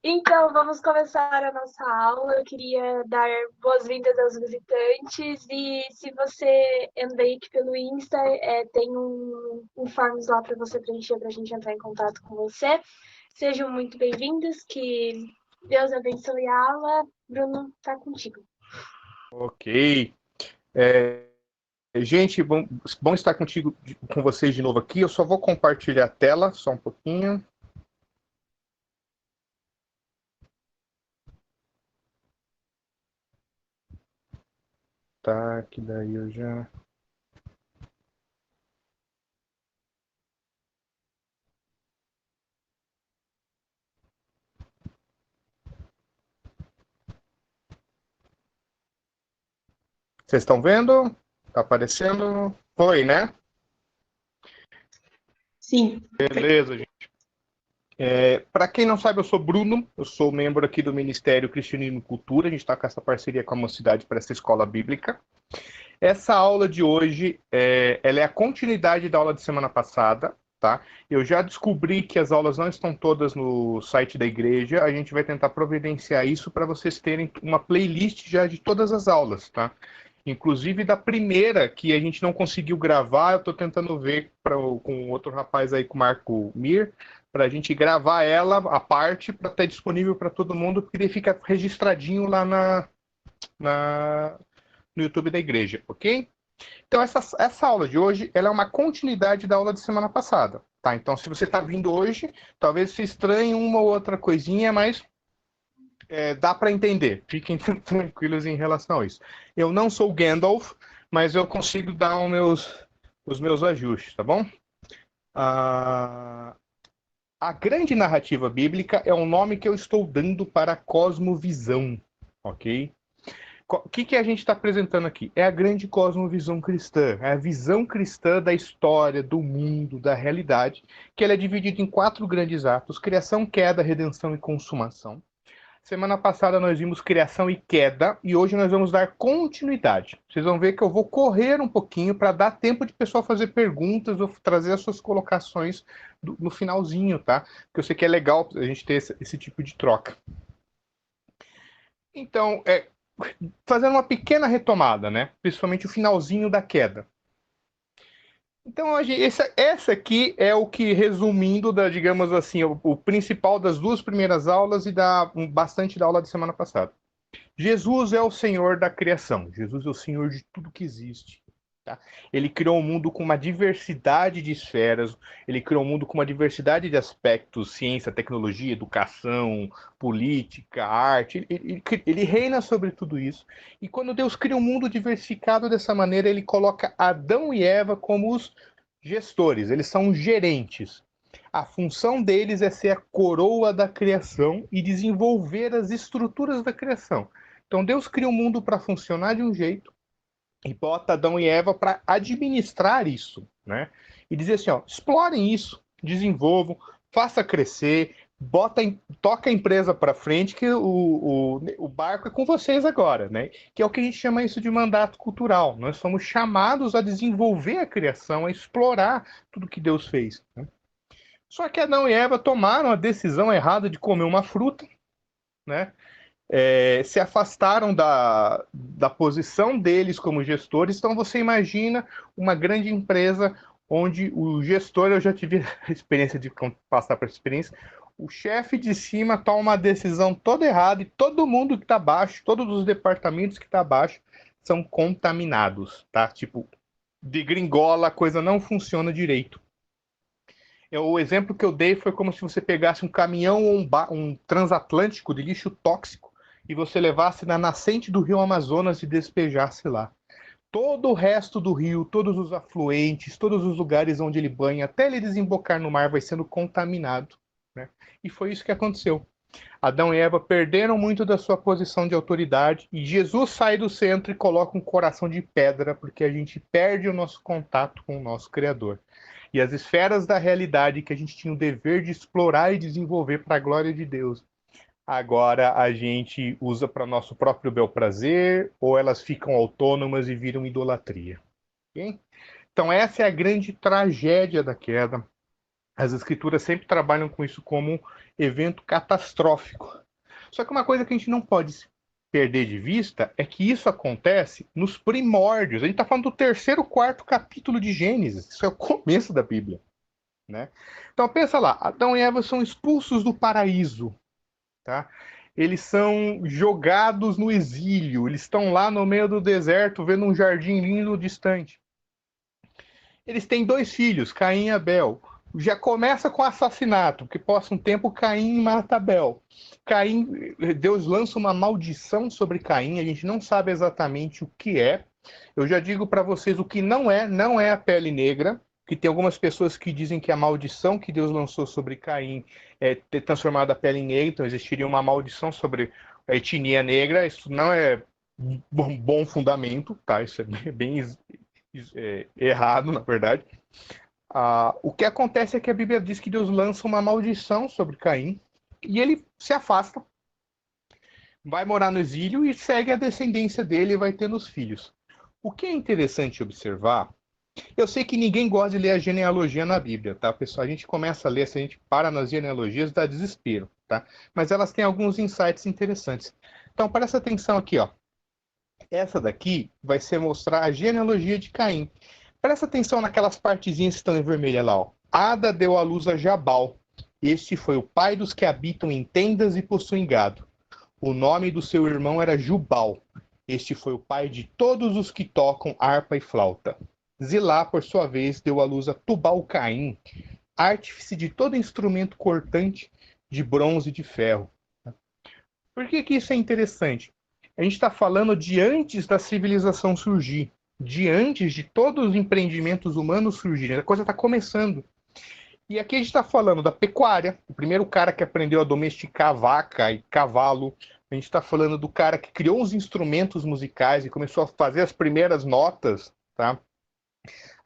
Então, vamos começar a nossa aula. Eu queria dar boas-vindas aos visitantes e se você anda aí aqui pelo Insta, tem um forms lá para você preencher para a gente entrar em contato com você. Sejam muito bem-vindos, que Deus abençoe a aula. Bruno, tá contigo. Ok. Gente, bom estar com vocês de novo aqui. Eu só vou compartilhar a tela, só um pouquinho. Tá, que daí eu já. Vocês estão vendo? Tá aparecendo? Foi, né? Sim. Beleza, gente. Para quem não sabe, eu sou Bruno, eu sou membro aqui do Ministério Cristianismo e Cultura. A gente está com essa parceria com a Mocidade para essa escola bíblica. Essa aula de hoje, ela é a continuidade da aula de semana passada, tá? Eu já descobri que as aulas não estão todas no site da igreja. A gente vai tentar providenciar isso para vocês terem uma playlist já de todas as aulas, tá? Inclusive da primeira que a gente não conseguiu gravar, eu estou tentando ver com outro rapaz aí, com o Marco Mir, para a gente gravar ela, a parte, para estar disponível para todo mundo, porque ele fica registradinho lá na, no YouTube da igreja, ok? Então, essa aula de hoje ela é uma continuidade da aula de semana passada. Tá? Então, se você está vindo hoje, talvez se estranhe uma ou outra coisinha, mas dá para entender. Fiquem tranquilos em relação a isso. Eu não sou o Gandalf, mas eu consigo dar os meus ajustes, tá bom? A grande narrativa bíblica é o nome que eu estou dando para a cosmovisão, ok? O que a gente está apresentando aqui? É a grande cosmovisão cristã, é a visão cristã da história, do mundo, da realidade, que ela é dividida em quatro grandes atos: criação, queda, redenção e consumação. Semana passada nós vimos criação e queda, e hoje nós vamos dar continuidade. Vocês vão ver que eu vou correr um pouquinho para dar tempo de pessoal fazer perguntas ou trazer as suas colocações no finalzinho, tá? Porque eu sei que é legal a gente ter esse tipo de troca. Então, fazendo uma pequena retomada, né? Principalmente o finalzinho da queda. Então, essa aqui é o que, resumindo, digamos assim, o principal das duas primeiras aulas e bastante da aula de semana passada. Jesus é o Senhor da criação. Jesus é o Senhor de tudo que existe. Tá? Ele criou um mundo com uma diversidade de esferas, ele criou um mundo com uma diversidade de aspectos: ciência, tecnologia, educação, política, arte. Ele reina sobre tudo isso. E quando Deus cria um mundo diversificado dessa maneira, ele coloca Adão e Eva como os gestores, eles são gerentes. A função deles é ser a coroa da criação e desenvolver as estruturas da criação. Então Deus cria o mundo para funcionar de um jeito e bota Adão e Eva para administrar isso, né? E dizer assim, ó, explorem isso, desenvolvam, faça crescer, toca a empresa para frente, que o barco é com vocês agora, né? Que é o que a gente chama isso de mandato cultural. Nós somos chamados a desenvolver a criação, a explorar tudo que Deus fez, né? Só que Adão e Eva tomaram a decisão errada de comer uma fruta, né? Se afastaram da posição deles como gestores. Então você imagina uma grande empresa onde o gestor, eu já tive a experiência de passar por essa experiência, o chefe de cima toma uma decisão toda errada e todo mundo que está abaixo, todos os departamentos que estão abaixo são contaminados, tá? Tipo, de gringola, a coisa não funciona direito. O exemplo que eu dei foi como se você pegasse um caminhão ou um transatlântico de lixo tóxico e você levasse na nascente do rio Amazonas e despejasse lá. Todo o resto do rio, todos os afluentes, todos os lugares onde ele banha, até ele desembocar no mar, vai sendo contaminado, né? E foi isso que aconteceu. Adão e Eva perderam muito da sua posição de autoridade e Jesus sai do centro e coloca um coração de pedra, porque a gente perde o nosso contato com o nosso Criador. E as esferas da realidade que a gente tinha o dever de explorar e desenvolver para a glória de Deus, agora a gente usa para nosso próprio bel prazer, ou elas ficam autônomas e viram idolatria. Okay? Então essa é a grande tragédia da queda. As escrituras sempre trabalham com isso como um evento catastrófico. Só que uma coisa que a gente não pode perder de vista é que isso acontece nos primórdios. A gente está falando do terceiro, quarto capítulo de Gênesis. Isso é o começo da Bíblia, né? Então pensa lá, Adão e Eva são expulsos do paraíso, tá? Eles são jogados no exílio, eles estão lá no meio do deserto vendo um jardim lindo distante. Eles têm 2 filhos, Caim e Abel. Já começa com assassinato, porque passa um tempo Caim mata Abel. Caim, Deus lança uma maldição sobre Caim, a gente não sabe exatamente o que é. Eu já digo para vocês o que não é a pele negra, que tem algumas pessoas que dizem que a maldição que Deus lançou sobre Caim é ter transformado a pele em negra, então existiria uma maldição sobre a etnia negra, isso não é bom fundamento, tá? Isso é bem errado, na verdade. O que acontece é que a Bíblia diz que Deus lança uma maldição sobre Caim e ele se afasta, vai morar no exílio e segue a descendência dele e vai tendo os filhos. O que é interessante observar, eu sei que ninguém gosta de ler a genealogia na Bíblia, tá, pessoal? A gente começa a ler, se a gente para nas genealogias, dá desespero, tá? Mas elas têm alguns insights interessantes. Então, presta atenção aqui, ó. Essa daqui vai ser mostrar a genealogia de Caim. Presta atenção naquelas partezinhas que estão em vermelho lá, ó. Ada deu à luz a Jabal. Este foi o pai dos que habitam em tendas e possuem gado. O nome do seu irmão era Jubal. Este foi o pai de todos os que tocam harpa e flauta. Zilá, por sua vez, deu à luz a Tubal-Caim, artífice de todo instrumento cortante de bronze e de ferro. Por que isso é interessante? A gente está falando de antes da civilização surgir, de antes de todos os empreendimentos humanos surgirem. A coisa está começando. E aqui a gente está falando da pecuária, o primeiro cara que aprendeu a domesticar vaca e cavalo. A gente está falando do cara que criou os instrumentos musicais e começou a fazer as primeiras notas, tá?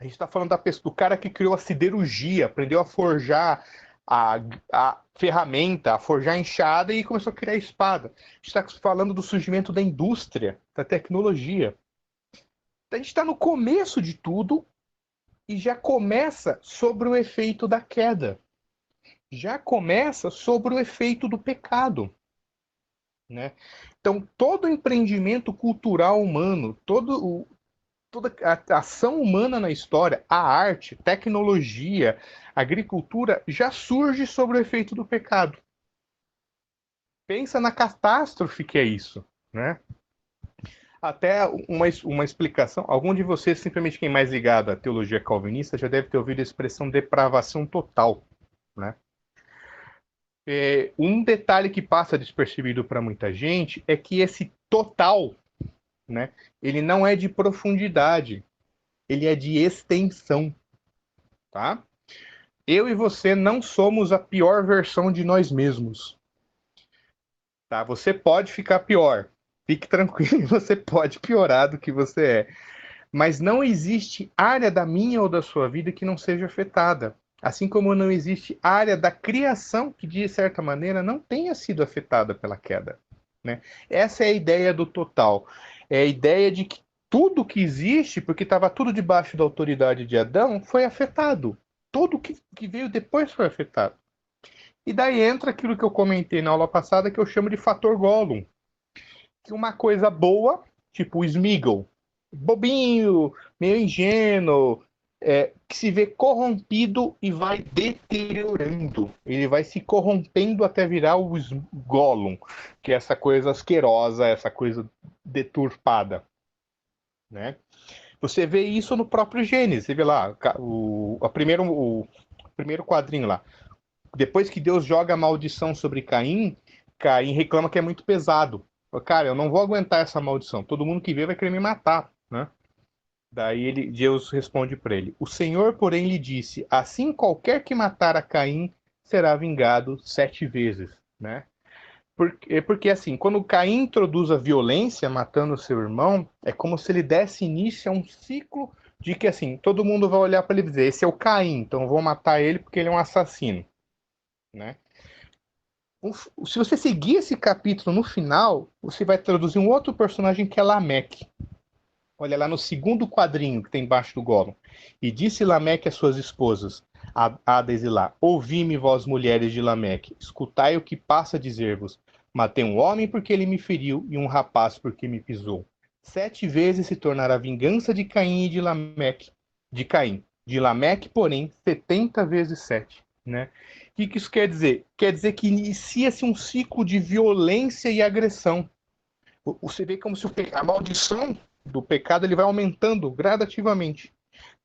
A gente está falando do cara que criou a siderurgia, aprendeu a forjar a ferramenta, a forjar a enxada e começou a criar a espada. A gente está falando do surgimento da indústria, da tecnologia. A gente está no começo de tudo e já começa sobre o efeito da queda. Já começa sobre o efeito do pecado, né? Então, todo empreendimento cultural humano, toda a ação humana na história, a arte, tecnologia, agricultura, já surge sobre o efeito do pecado. Pensa na catástrofe que é isso, né? Até uma explicação, algum de vocês, simplesmente quem é mais ligado à teologia calvinista, já deve ter ouvido a expressão depravação total, né? Um detalhe que passa despercebido para muita gente é que esse total, né, ele não é de profundidade, ele é de extensão, tá? Eu e você não somos a pior versão de nós mesmos, tá? Você pode ficar pior, fique tranquilo, você pode piorar do que você é, mas não existe área da minha ou da sua vida que não seja afetada. Assim como não existe área da criação que, de certa maneira, não tenha sido afetada pela queda, né? Essa é a ideia do total. É a ideia de que tudo que existe, porque estava tudo debaixo da autoridade de Adão, foi afetado. Tudo que veio depois foi afetado. E daí entra aquilo que eu comentei na aula passada, que eu chamo de fator Gollum. Que uma coisa boa, tipo o Smeagol, bobinho, meio ingênuo, que se vê corrompido e vai deteriorando. Ele vai se corrompendo até virar o Gollum, que é essa coisa asquerosa, essa coisa deturpada, né? Você vê isso no próprio Gênesis. Você vê lá o primeiro quadrinho lá. Depois que Deus joga a maldição sobre Caim, Caim reclama que é muito pesado. Cara, eu não vou aguentar essa maldição. Todo mundo que vê vai querer me matar, né? Daí Deus responde para ele: O Senhor, porém, lhe disse: Assim qualquer que matar a Caim será vingado 7 vezes, né? Porque assim, quando Caim introduz a violência matando seu irmão, é como se ele desse início a um ciclo de que assim, todo mundo vai olhar para ele e dizer: esse é o Caim, então eu vou matar ele porque ele é um assassino, né? Se você seguir esse capítulo no final, você vai traduzir um outro personagem que é Lameque. Olha lá no segundo quadrinho que tem embaixo do Gollum. E disse Lameque às suas esposas: Hades e Lá. Ouvi-me, vós mulheres de Lameque, escutai o que passa a dizer-vos. Matei um homem porque ele me feriu, e um rapaz porque me pisou. 7 vezes se tornará a vingança de Caim e de Lameque. De Caim. De Lameque, porém, 70 vezes 7. Né? O que isso quer dizer? Quer dizer que inicia-se um ciclo de violência e agressão. Você vê como se a maldição do pecado ele vai aumentando gradativamente.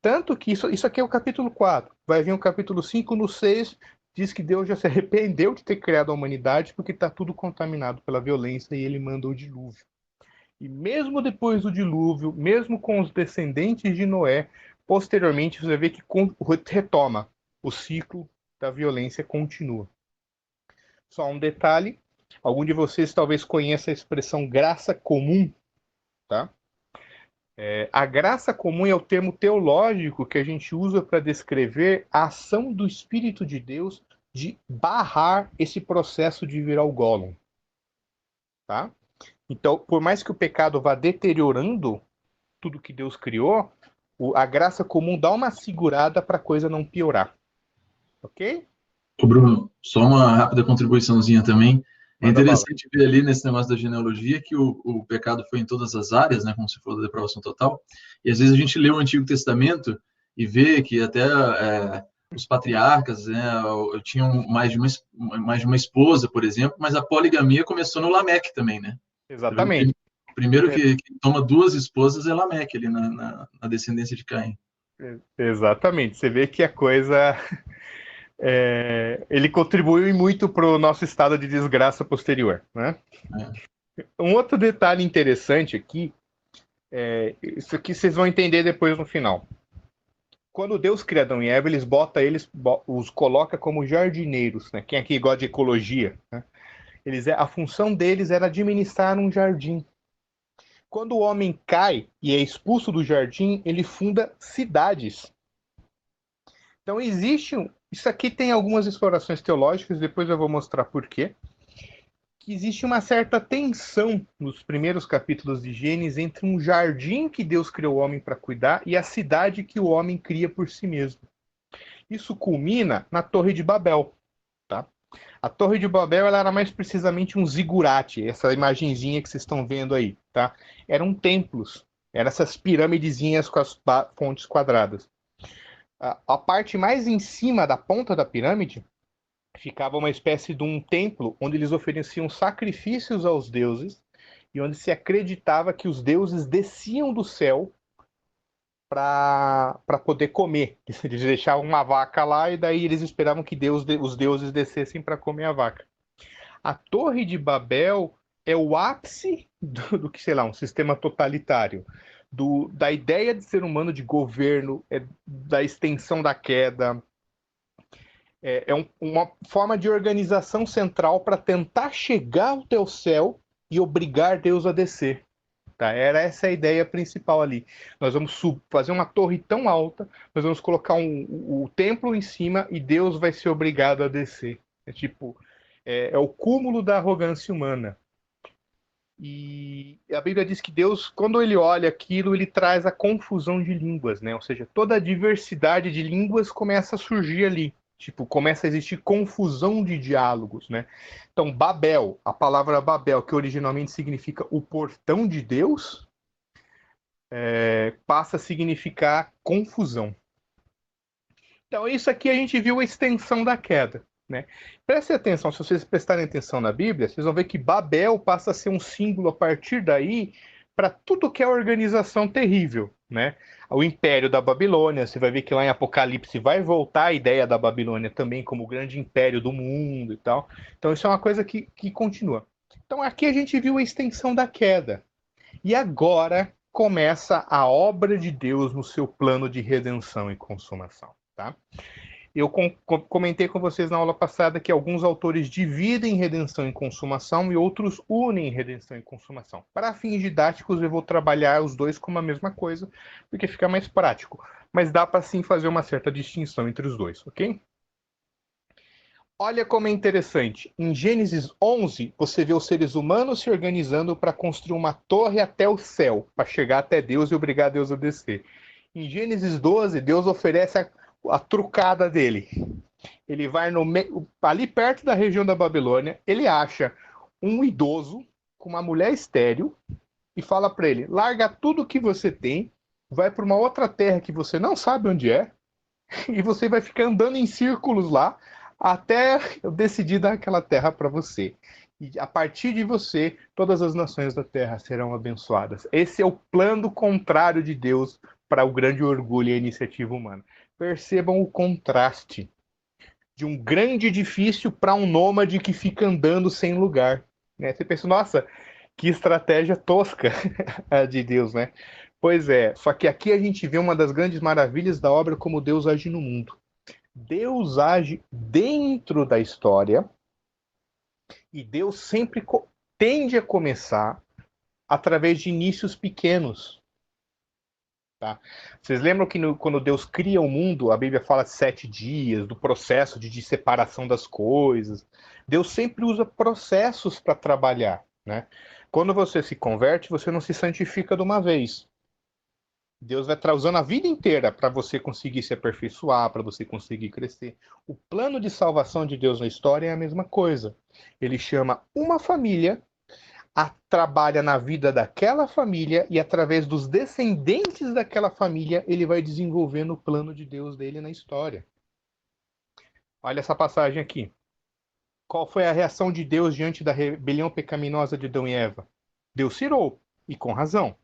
Tanto que isso aqui é o capítulo 4. Vai vir o capítulo 5, no 6, diz que Deus já se arrependeu de ter criado a humanidade porque está tudo contaminado pela violência e ele manda o dilúvio. E mesmo depois do dilúvio, mesmo com os descendentes de Noé, posteriormente você vê que retoma. O ciclo da violência continua. Só um detalhe, algum de vocês talvez conheça a expressão graça comum, tá? A graça comum é o termo teológico que a gente usa para descrever a ação do Espírito de Deus de barrar esse processo de virar o Gollum. Tá? Então, por mais que o pecado vá deteriorando tudo que Deus criou, a graça comum dá uma segurada para a coisa não piorar. Ok? Ô Bruno, só uma rápida contribuiçãozinha também. É Manda bala. interessante ver ali nesse negócio da genealogia que o pecado foi em todas as áreas, né, como se for da depravação total. E às vezes a gente lê o Antigo Testamento e vê que até os patriarcas, né, tinham mais de uma esposa, por exemplo, mas a poligamia começou no Lameque também, né? Exatamente. O primeiro que toma 2 esposas é Lameque, ali na descendência de Caim. Exatamente. Você vê que a coisa... ele contribui muito para o nosso estado de desgraça posterior. Né? Um outro detalhe interessante aqui, isso aqui vocês vão entender depois no final. Quando Deus cria Adão e Eva, os coloca como jardineiros. Né? Quem aqui gosta de ecologia? Né? A função deles era administrar um jardim. Quando o homem cai e é expulso do jardim, ele funda cidades. Então isso aqui tem algumas explorações teológicas, depois eu vou mostrar por quê. Que existe uma certa tensão nos primeiros capítulos de Gênesis entre um jardim que Deus criou o homem para cuidar e a cidade que o homem cria por si mesmo. Isso culmina na Torre de Babel. Tá? A Torre de Babel ela era mais precisamente um zigurate, essa imagenzinha que vocês estão vendo aí. Tá? Eram templos, eram essas piramidezinhas com as pontes quadradas. A parte mais em cima da ponta da pirâmide ficava uma espécie de um templo onde eles ofereciam sacrifícios aos deuses e onde se acreditava que os deuses desciam do céu para poder comer. Eles deixavam uma vaca lá e daí eles esperavam que os deuses descessem para comer a vaca. A Torre de Babel é o ápice do que, sei lá, um sistema totalitário. Da ideia de ser humano de governo, da extensão da queda. Uma forma de organização central para tentar chegar ao teu céu e obrigar Deus a descer. Tá? Era essa a ideia principal ali. Nós vamos fazer uma torre tão alta, nós vamos colocar o templo em cima e Deus vai ser obrigado a descer. É o cúmulo da arrogância humana. E a Bíblia diz que Deus, quando ele olha aquilo, ele traz a confusão de línguas, né? Ou seja, toda a diversidade de línguas começa a surgir ali. Começa a existir confusão de diálogos, né? Então, Babel, a palavra Babel, que originalmente significa o portão de Deus, passa a significar confusão. Então, isso aqui a gente viu a extensão da queda. Né? Prestem atenção, se vocês prestarem atenção na Bíblia, vocês vão ver que Babel passa a ser um símbolo a partir daí para tudo que é organização terrível. Né? O Império da Babilônia, você vai ver que lá em Apocalipse vai voltar a ideia da Babilônia também como o grande império do mundo e tal. Então isso é uma coisa que continua. Então aqui a gente viu a extensão da queda. E agora começa a obra de Deus no seu plano de redenção e consumação. Tá? Eu comentei com vocês na aula passada que alguns autores dividem redenção e consumação e outros unem redenção e consumação. Para fins didáticos, eu vou trabalhar os dois como a mesma coisa, porque fica mais prático. Mas dá para sim fazer uma certa distinção entre os dois, ok? Olha como é interessante. Em Gênesis 11, você vê os seres humanos se organizando para construir uma torre até o céu, para chegar até Deus e obrigar Deus a descer. Em Gênesis 12, Deus oferece a trucada dele. Ele vai ali perto da região da Babilônia, ele acha um idoso com uma mulher estéril e fala para ele: larga tudo que você tem, vai para uma outra terra que você não sabe onde é, e você vai ficar andando em círculos lá até eu decidir dar aquela terra para você. E a partir de você, todas as nações da terra serão abençoadas. Esse é o plano contrário de Deus para o grande orgulho e a iniciativa humana. Percebam o contraste de um grande edifício para um nômade que fica andando sem lugar. Né? Você pensa, nossa, que estratégia tosca de Deus, né? Pois é, só que aqui a gente vê uma das grandes maravilhas da obra como Deus age no mundo. Deus age dentro da história e Deus sempre tende a começar através de inícios pequenos. Tá? Vocês lembram que quando Deus cria o mundo, a Bíblia fala de 7 dias, do processo de separação das coisas. Deus sempre usa processos para trabalhar. Né? Quando você se converte, você não se santifica de uma vez. Deus vai usando a vida inteira para você conseguir se aperfeiçoar, para você conseguir crescer. O plano de salvação de Deus na história é a mesma coisa. Ele chama uma família, trabalha na vida daquela família e através dos descendentes daquela família ele vai desenvolvendo o plano de Deus dele na história. Olha essa passagem aqui. Qual foi a reação de Deus diante da rebelião pecaminosa de Adão e Eva? Deus se irou, e com razão.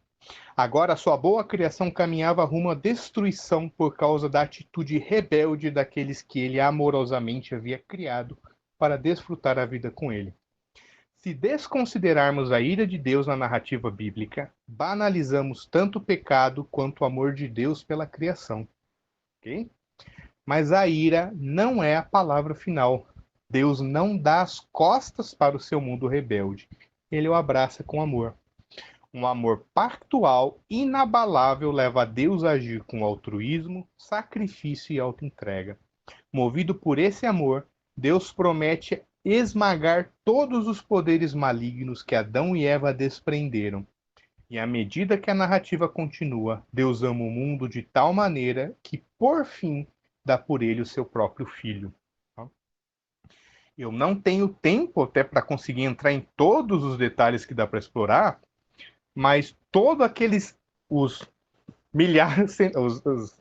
Agora a sua boa criação caminhava rumo à destruição por causa da atitude rebelde daqueles que ele amorosamente havia criado para desfrutar a vida com ele. Se desconsiderarmos a ira de Deus na narrativa bíblica, banalizamos tanto o pecado quanto o amor de Deus pela criação. Okay? Mas a ira não é a palavra final. Deus não dá as costas para o seu mundo rebelde. Ele o abraça com amor. Um amor pactual, inabalável, leva a Deus a agir com altruísmo, sacrifício e autoentrega. Movido por esse amor, Deus promete esmagar todos os poderes malignos que Adão e Eva desprenderam. E à medida que a narrativa continua, Deus ama o mundo de tal maneira que, por fim, dá por ele o seu próprio filho. Eu não tenho tempo até para conseguir entrar em todos os detalhes que dá para explorar, mas todos aqueles, os milhares, os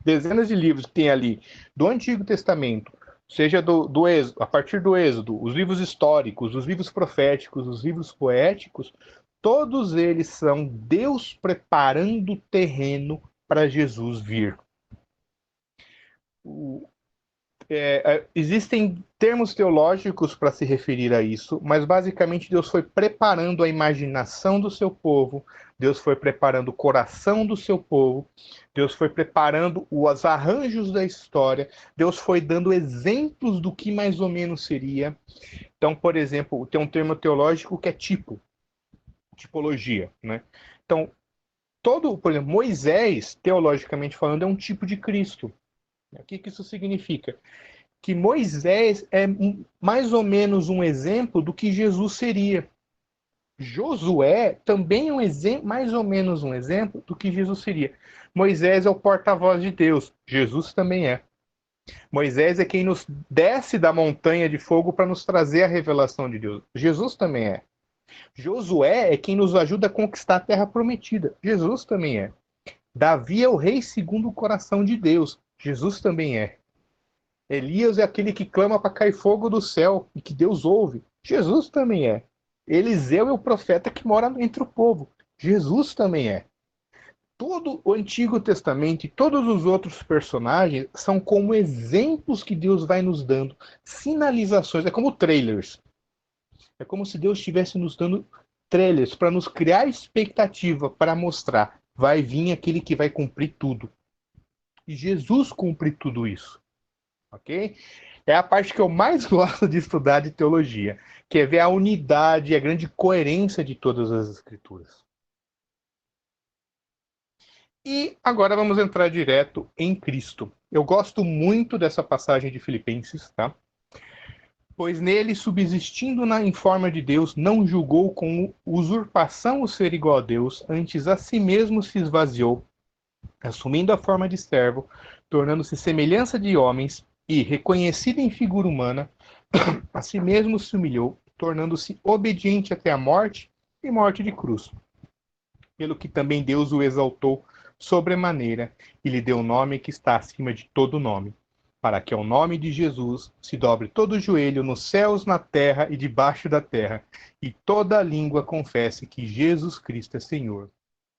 dezenas de livros que tem ali do Antigo Testamento, seja do Êxodo, a partir do Êxodo, os livros históricos, os livros proféticos, os livros poéticos, todos eles são Deus preparando o terreno para Jesus vir. Existem termos teológicos para se referir a isso, mas basicamente Deus foi preparando a imaginação do seu povo, Deus foi preparando o coração do seu povo, Deus foi preparando os arranjos da história, Deus foi dando exemplos do que mais ou menos seria. Então, por exemplo, tem um termo teológico que é tipologia, né? Então, por exemplo, Moisés, teologicamente falando, é um tipo de Cristo. O que isso significa? Que Moisés é mais ou menos um exemplo do que Jesus seria. Josué também é um exemplo, mais ou menos um exemplo do que Jesus seria. Moisés é o porta-voz de Deus. Jesus também é. Moisés é quem nos desce da montanha de fogo para nos trazer a revelação de Deus. Jesus também é. Josué é quem nos ajuda a conquistar a terra prometida. Jesus também é. Davi é o rei segundo o coração de Deus. Jesus também é. Elias é aquele que clama para cair fogo do céu e que Deus ouve. Jesus também é. Eliseu é o profeta que mora entre o povo. Jesus também é. Todo o Antigo Testamento e todos os outros personagens são como exemplos que Deus vai nos dando, sinalizações, é como trailers. É como se Deus estivesse nos dando trailers para nos criar expectativa, para mostrar, vai vir aquele que vai cumprir tudo. E Jesus cumpre tudo isso. Ok? É a parte que eu mais gosto de estudar de teologia, que é ver a unidade e a grande coerência de todas as escrituras. E agora vamos entrar direto em Cristo. Eu gosto muito dessa passagem de Filipenses, tá? Pois nele, subsistindo em forma de Deus, não julgou com usurpação o ser igual a Deus, antes a si mesmo se esvaziou, assumindo a forma de servo, tornando-se semelhança de homens e, reconhecido em figura humana, a si mesmo se humilhou, tornando-se obediente até a morte e morte de cruz. Pelo que também Deus o exaltou sobremaneira e lhe deu o nome que está acima de todo nome, para que ao nome de Jesus se dobre todo o joelho nos céus, na terra e debaixo da terra, e toda língua confesse que Jesus Cristo é Senhor,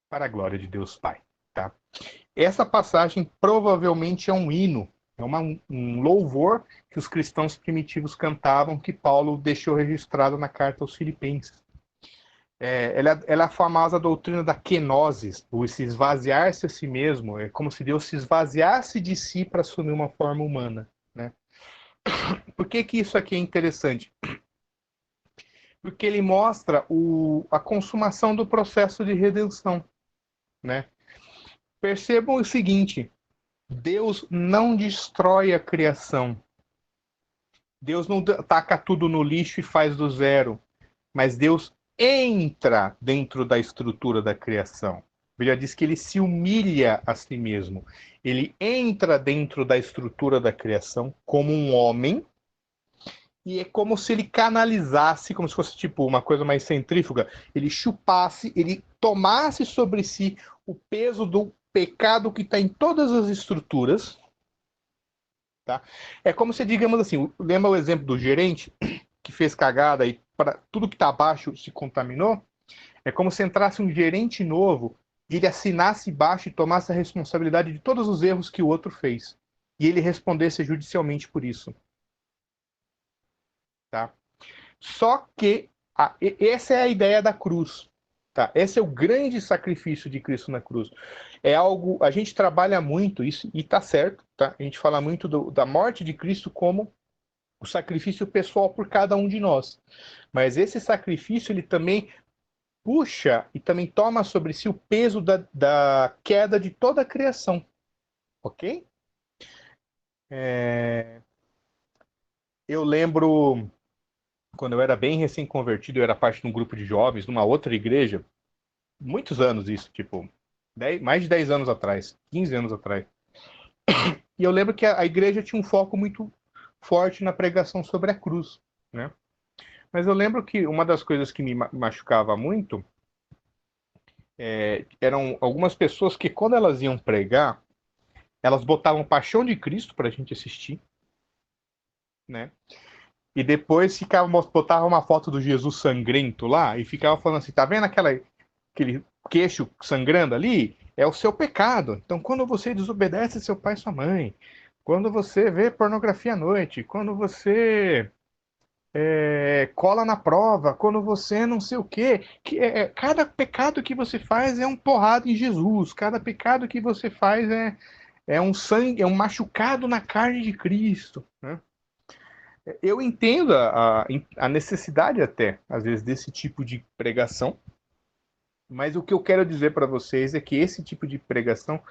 para a glória de Deus Pai. Tá? Essa passagem provavelmente é um hino, é um louvor que os cristãos primitivos cantavam, que Paulo deixou registrado na carta aos Filipenses. Ela é a famosa doutrina da kenosis, o se esvaziar-se a si mesmo. É como se Deus se esvaziasse de si para assumir uma forma humana. Né? Por que isso aqui é interessante? Porque ele mostra a consumação do processo de redenção. Né? Percebam o seguinte: Deus não destrói a criação. Deus não taca tudo no lixo e faz do zero. Mas Deus entra dentro da estrutura da criação. A Bíblia diz que ele se humilha a si mesmo. Ele entra dentro da estrutura da criação como um homem, e é como se ele canalizasse, como se fosse tipo uma coisa mais centrífuga, ele chupasse, ele tomasse sobre si o peso do pecado que está em todas as estruturas. Tá? É como se, digamos assim, lembra o exemplo do gerente que fez cagada e para tudo que está abaixo se contaminou? É como se entrasse um gerente novo e ele assinasse baixo e tomasse a responsabilidade de todos os erros que o outro fez. E ele respondesse judicialmente por isso. Tá? Só que essa é a ideia da cruz. Tá? Esse é o grande sacrifício de Cristo na cruz. É algo, a gente trabalha muito isso, e tá certo, tá? A gente fala muito da morte de Cristo como o sacrifício pessoal por cada um de nós. Mas esse sacrifício, ele também puxa e também toma sobre si o peso da queda de toda a criação. Ok? Eu lembro, quando eu era bem recém-convertido, eu era parte de um grupo de jovens, numa outra igreja, muitos anos isso, tipo, mais de 10 anos atrás, 15 anos atrás. E eu lembro que a igreja tinha um foco muito forte na pregação sobre a cruz, né? Mas eu lembro que uma das coisas que me machucava muito eram algumas pessoas que, quando elas iam pregar, elas botavam Paixão de Cristo para a gente assistir, né? E depois botava uma foto do Jesus sangrento lá e ficava falando assim, tá vendo aquele queixo sangrando ali? É o seu pecado. Então, quando você desobedece seu pai e sua mãe, quando você vê pornografia à noite, quando você cola na prova, quando você não sei o quê, cada pecado que você faz é um porrado em Jesus, cada pecado que você faz é um sangue, é um machucado na carne de Cristo, né? Eu entendo a necessidade até, às vezes, desse tipo de pregação, mas o que eu quero dizer para vocês é que esse tipo de pregação,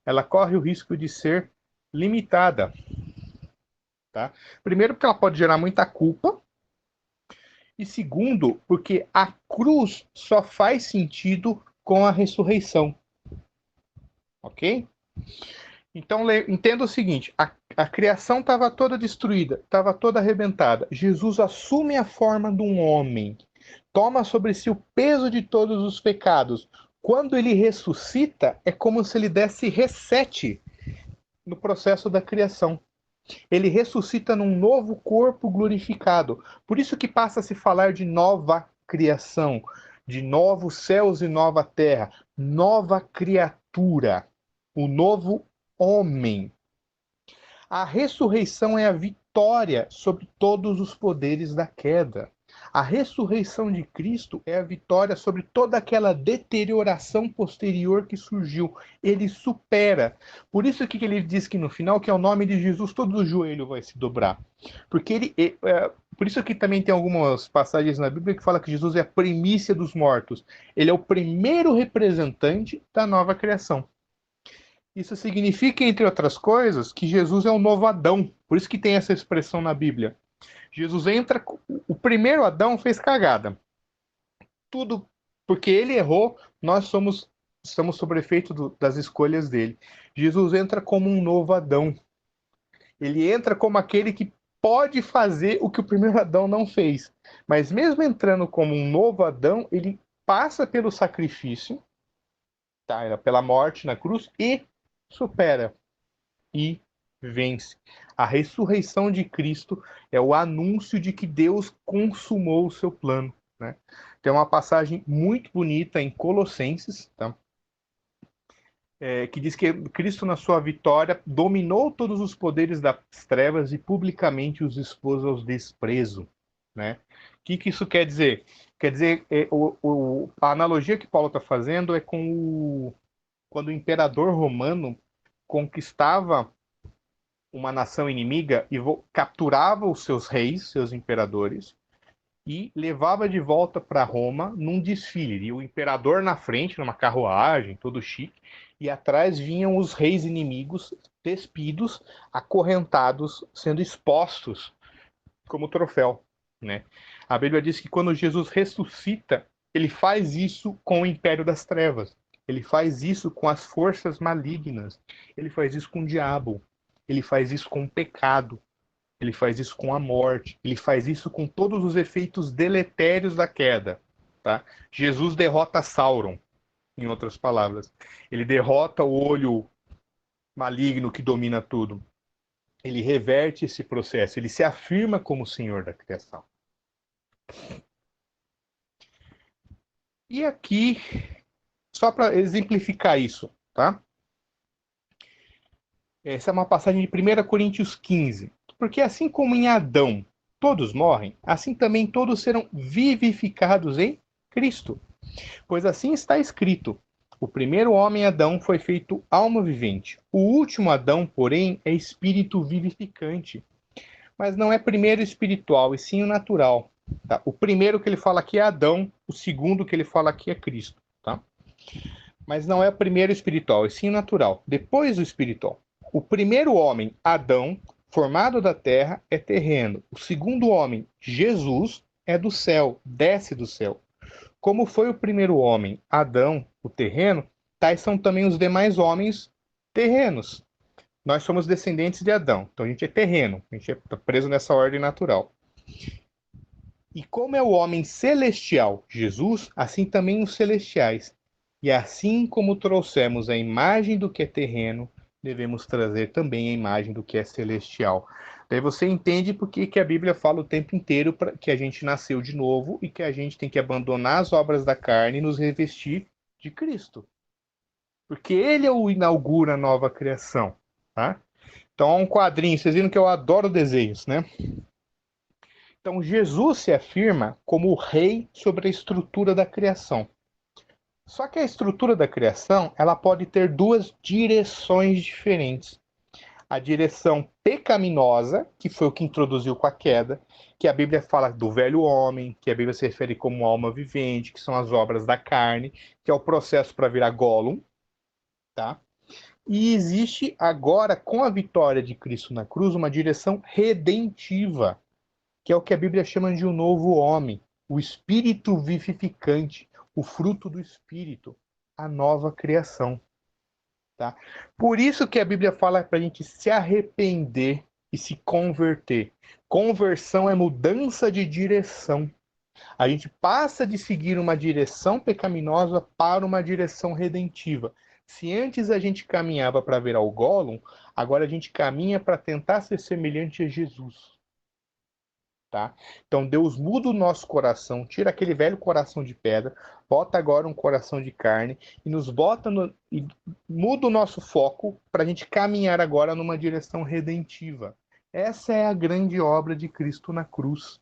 ela corre o risco de ser limitada, tá? Primeiro, porque ela pode gerar muita culpa, e segundo, porque a cruz só faz sentido com a ressurreição, ok? Então, entenda o seguinte, a criação estava toda destruída, estava toda arrebentada. Jesus assume a forma de um homem, toma sobre si o peso de todos os pecados. Quando ele ressuscita, é como se ele desse reset no processo da criação. Ele ressuscita num novo corpo glorificado. Por isso que passa a se falar de nova criação, de novos céus e nova terra, nova criatura, o novo homem. A ressurreição é a vitória sobre todos os poderes da queda. A ressurreição de Cristo é a vitória sobre toda aquela deterioração posterior que surgiu. Ele supera. Por isso que ele diz que no final, que é o nome de Jesus, todo o joelho vai se dobrar. Porque por isso que também tem algumas passagens na Bíblia que fala que Jesus é a primícia dos mortos. Ele é o primeiro representante da nova criação. Isso significa, entre outras coisas, que Jesus é o novo Adão. Por isso que tem essa expressão na Bíblia. Jesus entra, o primeiro Adão fez cagada. Tudo porque ele errou, nós somos estamos sob o efeito das escolhas dele. Jesus entra como um novo Adão. Ele entra como aquele que pode fazer o que o primeiro Adão não fez. Mas mesmo entrando como um novo Adão, ele passa pelo sacrifício, tá? Pela morte na cruz e supera e vence. A ressurreição de Cristo é o anúncio de que Deus consumou o seu plano, né? Tem uma passagem muito bonita em Colossenses, tá? Que diz que Cristo, na sua vitória, dominou todos os poderes das trevas e publicamente os expôs ao desprezo, né? O que isso quer dizer? Quer dizer, a analogia que Paulo está fazendo é com quando o imperador romano conquistava uma nação inimiga e capturava os seus reis, seus imperadores, e levava de volta para Roma num desfile. E o imperador na frente, numa carruagem, todo chique, e atrás vinham os reis inimigos despidos, acorrentados, sendo expostos como troféu, né? A Bíblia diz que quando Jesus ressuscita, ele faz isso com o império das trevas. Ele faz isso com as forças malignas. Ele faz isso com o diabo. Ele faz isso com o pecado. Ele faz isso com a morte. Ele faz isso com todos os efeitos deletérios da queda, tá? Jesus derrota Sauron, em outras palavras. Ele derrota o olho maligno que domina tudo. Ele reverte esse processo. Ele se afirma como Senhor da criação. E aqui, só para exemplificar isso, tá? Essa é uma passagem de 1 Coríntios 15. Porque assim como em Adão todos morrem, assim também todos serão vivificados em Cristo. Pois assim está escrito: o primeiro homem Adão foi feito alma vivente. O último Adão, porém, é espírito vivificante. Mas não é primeiro espiritual, e sim o natural. Tá? O primeiro que ele fala aqui é Adão, o segundo que ele fala aqui é Cristo. Tá? Mas não é o primeiro espiritual, e sim o natural. Depois o espiritual. O primeiro homem, Adão, formado da terra, é terreno. O segundo homem, Jesus, é do céu, desce do céu. Como foi o primeiro homem, Adão, o terreno, tais são também os demais homens terrenos. Nós somos descendentes de Adão, então a gente é terreno, a gente está preso nessa ordem natural. E como é o homem celestial, Jesus, assim também os celestiais. E assim como trouxemos a imagem do que é terreno, devemos trazer também a imagem do que é celestial. Daí você entende por que a Bíblia fala o tempo inteiro que a gente nasceu de novo e que a gente tem que abandonar as obras da carne e nos revestir de Cristo. Porque ele é o inaugura a nova criação, tá? Então, há um quadrinho, vocês viram que eu adoro desenhos, né? Então, Jesus se afirma como o rei sobre a estrutura da criação. Só que a estrutura da criação, ela pode ter duas direções diferentes. A direção pecaminosa, que foi o que introduziu com a queda, que a Bíblia fala do velho homem, que a Bíblia se refere como alma vivente, que são as obras da carne, que é o processo para virar Gollum, tá? E existe agora, com a vitória de Cristo na cruz, uma direção redentiva, que é o que a Bíblia chama de um novo homem, o espírito vivificante, o fruto do espírito, a nova criação. Tá? Por isso que a Bíblia fala para a gente se arrepender e se converter. Conversão é mudança de direção. A gente passa de seguir uma direção pecaminosa para uma direção redentiva. Se antes a gente caminhava para virar o Gollum, agora a gente caminha para tentar ser semelhante a Jesus. Tá? Então Deus muda o nosso coração, tira aquele velho coração de pedra, bota agora um coração de carne e nos bota e muda o nosso foco para a gente caminhar agora numa direção redentiva. Essa é a grande obra de Cristo na cruz.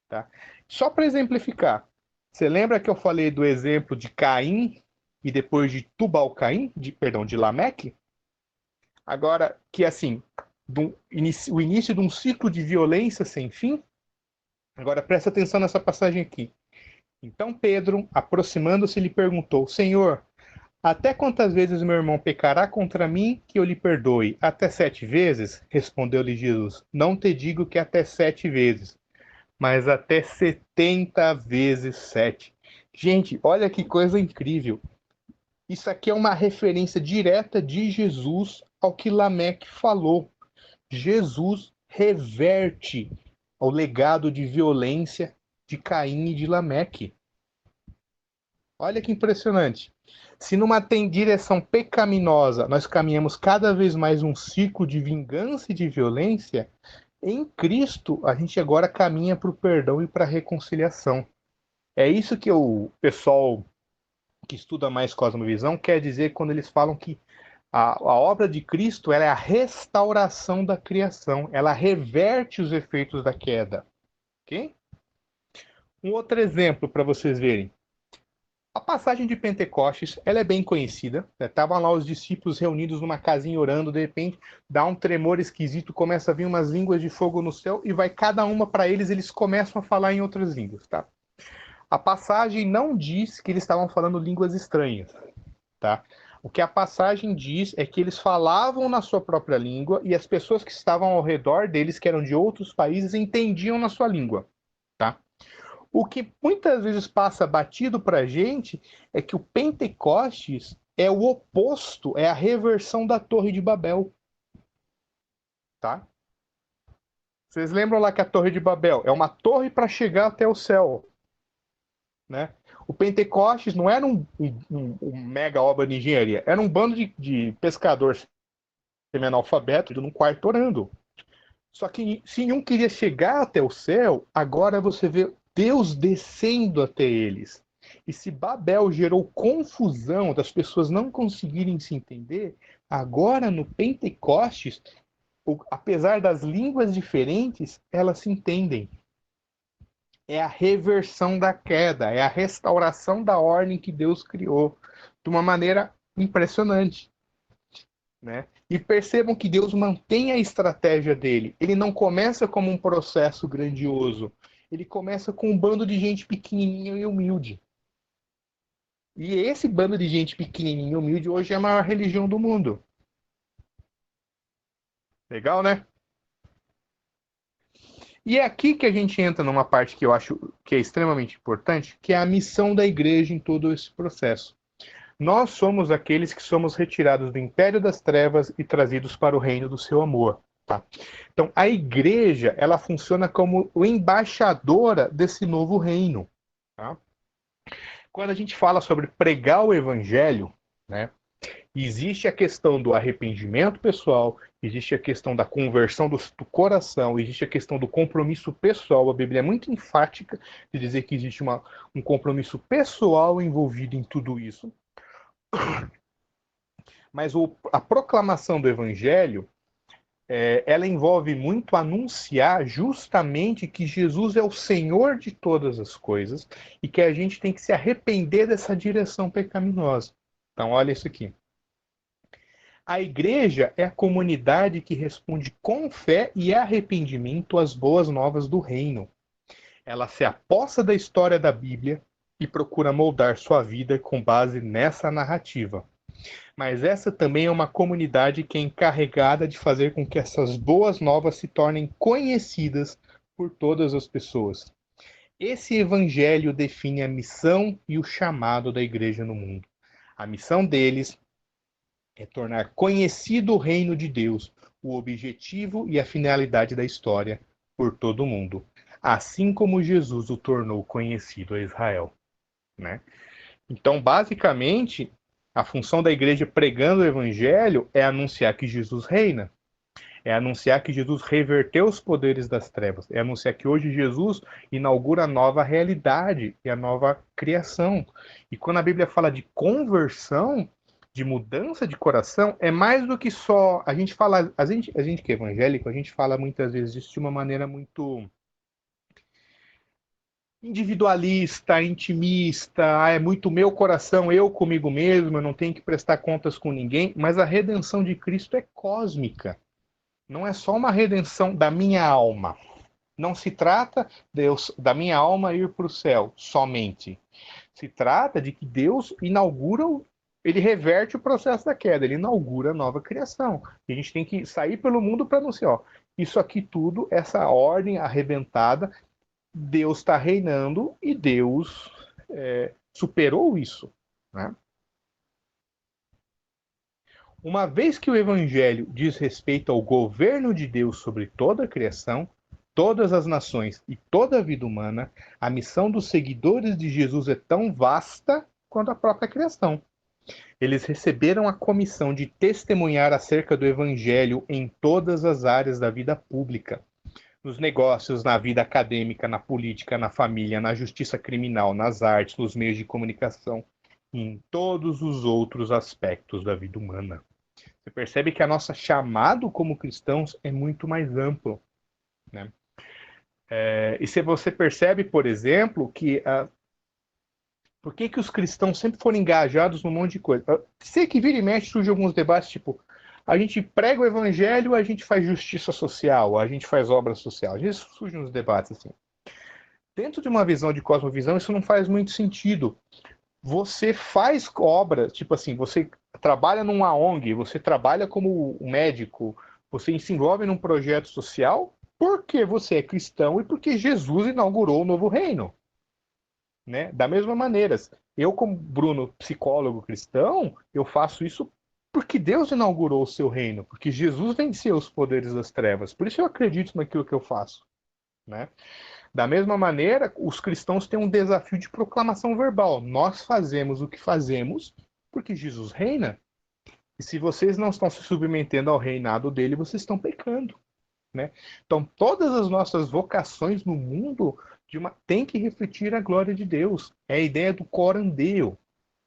Tá? Só para exemplificar, você lembra que eu falei do exemplo de Caim e depois de Tubal-Caim, de Lameque? Agora, que assim, o início de um ciclo de violência sem fim. Agora presta atenção nessa passagem aqui. Então Pedro, aproximando-se, lhe perguntou: Senhor, até quantas vezes meu irmão pecará contra mim que eu lhe perdoe? Até 7 vezes? Respondeu-lhe Jesus: Não te digo que até 7 vezes, mas até 70 vezes 7. Gente, olha que coisa incrível. Isso aqui é uma referência direta de Jesus ao que Lameque falou. Jesus reverte o legado de violência de Caim e de Lameque. Olha que impressionante. Se numa direção pecaminosa nós caminhamos cada vez mais um ciclo de vingança e de violência, em Cristo a gente agora caminha para o perdão e para a reconciliação. É isso que o pessoal que estuda mais cosmovisão quer dizer quando eles falam que a obra de Cristo ela é a restauração da criação, ela reverte os efeitos da queda. Ok? Um outro exemplo para vocês verem. A passagem de Pentecostes, ela é bem conhecida. Estavam lá os discípulos reunidos numa casinha orando, de repente dá um tremor esquisito, começa a vir umas línguas de fogo no céu e vai cada uma para eles, eles começam a falar em outras línguas, tá? A passagem não diz que eles estavam falando línguas estranhas, tá? O que a passagem diz é que eles falavam na sua própria língua e as pessoas que estavam ao redor deles, que eram de outros países, entendiam na sua língua, tá? O que muitas vezes passa batido para a gente é que o Pentecostes é o oposto, é a reversão da Torre de Babel. Tá? Vocês lembram lá que a Torre de Babel é uma torre para chegar até o céu. Né? O Pentecostes não era um mega obra de engenharia, era um bando de pescadores semi-analfabetos num quarto orando. Só que se um queria chegar até o céu, agora você vê Deus descendo até eles. E se Babel gerou confusão das pessoas não conseguirem se entender, agora no Pentecostes, apesar das línguas diferentes, elas se entendem. É a reversão da queda, é a restauração da ordem que Deus criou de uma maneira impressionante. Né? E percebam que Deus mantém a estratégia dele. Ele não começa como um processo grandioso. Ele começa com um bando de gente pequenininha e humilde. E esse bando de gente pequenininha e humilde hoje é a maior religião do mundo. Legal, né? E é aqui que a gente entra numa parte que eu acho que é extremamente importante, que é a missão da igreja em todo esse processo. Nós somos aqueles que somos retirados do império das trevas e trazidos para o reino do seu amor. Tá? Então, a igreja, ela funciona como embaixadora desse novo reino. Tá? Quando a gente fala sobre pregar o evangelho, né, existe a questão do arrependimento pessoal, existe a questão da conversão do coração, existe a questão do compromisso pessoal. A Bíblia é muito enfática de dizer que existe um compromisso pessoal envolvido em tudo isso. Mas a proclamação do evangelho, ela envolve muito anunciar justamente que Jesus é o Senhor de todas as coisas e que a gente tem que se arrepender dessa direção pecaminosa. Então, olha isso aqui. A igreja é a comunidade que responde com fé e arrependimento às boas novas do reino. Ela se apossa da história da Bíblia e procura moldar sua vida com base nessa narrativa. Mas essa também é uma comunidade que é encarregada de fazer com que essas boas novas se tornem conhecidas por todas as pessoas. Esse evangelho define a missão e o chamado da igreja no mundo. A missão deles é tornar conhecido o reino de Deus, o objetivo e a finalidade da história por todo o mundo, assim como Jesus o tornou conhecido a Israel. Né? Então, basicamente, a função da igreja pregando o evangelho é anunciar que Jesus reina, é anunciar que Jesus reverteu os poderes das trevas, é anunciar que hoje Jesus inaugura a nova realidade e a nova criação. E quando a Bíblia fala de conversão, de mudança de coração, é mais do que só... A gente fala, a gente que é evangélico, a gente fala muitas vezes isso de uma maneira muito individualista, intimista, é muito meu coração, eu comigo mesmo, eu não tenho que prestar contas com ninguém, mas a redenção de Cristo é cósmica. Não é só uma redenção da minha alma. Não se trata Deus, da minha alma ir para o céu somente. Se trata de que Deus inaugura, ele reverte o processo da queda, ele inaugura a nova criação. E a gente tem que sair pelo mundo para anunciar, ó, isso aqui tudo, essa ordem arrebentada, Deus está reinando e Deus superou isso. Né? Uma vez que o Evangelho diz respeito ao governo de Deus sobre toda a criação, todas as nações e toda a vida humana, a missão dos seguidores de Jesus é tão vasta quanto a própria criação. Eles receberam a comissão de testemunhar acerca do Evangelho em todas as áreas da vida pública, nos negócios, na vida acadêmica, na política, na família, na justiça criminal, nas artes, nos meios de comunicação e em todos os outros aspectos da vida humana. Você percebe que a nossa chamado como cristãos é muito mais amplo, né? E se você percebe, por exemplo, que por que os cristãos sempre foram engajados num monte de coisa? Sei que vira e mexe surge alguns debates, tipo, a gente prega o evangelho, a gente faz justiça social, a gente faz obra social. Às vezes surgem uns debates assim. Dentro de uma visão de cosmovisão, isso não faz muito sentido. Você faz obra, tipo assim, você trabalha numa ONG, você trabalha como médico, você se envolve num projeto social porque você é cristão e porque Jesus inaugurou o novo reino, né? Da mesma maneira, eu como Bruno, psicólogo cristão, eu faço isso porque Deus inaugurou o seu reino, porque Jesus venceu os poderes das trevas. Por isso eu acredito naquilo que eu faço, né? Da mesma maneira, os cristãos têm um desafio de proclamação verbal. Nós fazemos o que fazemos porque Jesus reina. E se vocês não estão se submetendo ao reinado dele, vocês estão pecando, né? Então, todas as nossas vocações no mundo têm que refletir a glória de Deus. É a ideia do coram Deo.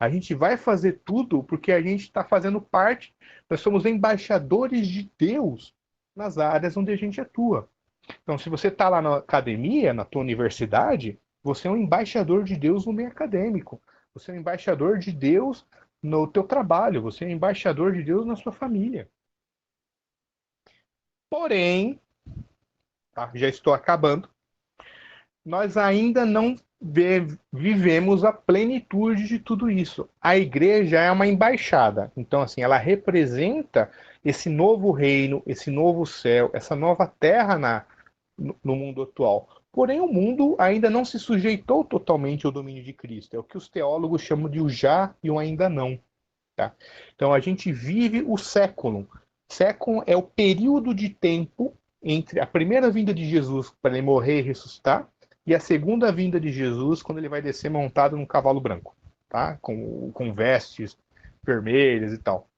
A gente vai fazer tudo porque a gente está fazendo parte, nós somos embaixadores de Deus nas áreas onde a gente atua. Então, se você está lá na academia, na tua universidade, você é um embaixador de Deus no meio acadêmico. Você é um embaixador de Deus no teu trabalho. Você é um embaixador de Deus na sua família. Porém, tá, já estou acabando, nós ainda não vivemos a plenitude de tudo isso. A igreja é uma embaixada. Então, assim, ela representa esse novo reino, esse novo céu, essa nova terra no mundo atual. Porém, o mundo ainda não se sujeitou totalmente ao domínio de Cristo. É o que os teólogos chamam de o já e o ainda não. Tá? Então, a gente vive o século. Século é o período de tempo entre a primeira vinda de Jesus, para ele morrer e ressuscitar, e a segunda vinda de Jesus, quando ele vai descer montado num cavalo branco, tá? Com vestes vermelhas e tal.